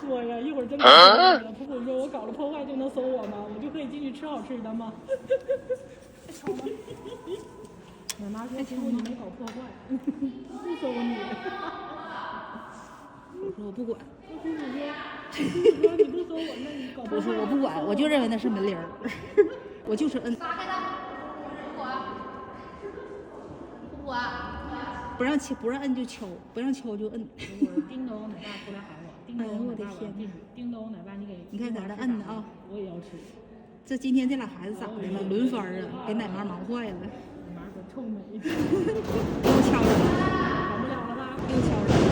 说呀，一会儿真搞破坏了。普普说我搞了破坏就能搜我吗？我就可以进去吃好吃的吗？吵吗？我妈说普普你没搞破坏，不搜你。我说我不管。普普说你不搜我，那你搞破坏？我说我不管，我就认为那是门铃儿，我就是摁。不让敲，不让摁就敲，不让敲就摁。我叮咚，奶爸出来喊我，叮咚，我的天，叮咚，奶爸你给，你看在那摁呢啊！我也要吃。这今天这俩孩子咋的了？轮番啊，给奶妈忙坏了。奶妈可臭美。又敲着了，管不了了吧？又敲着了。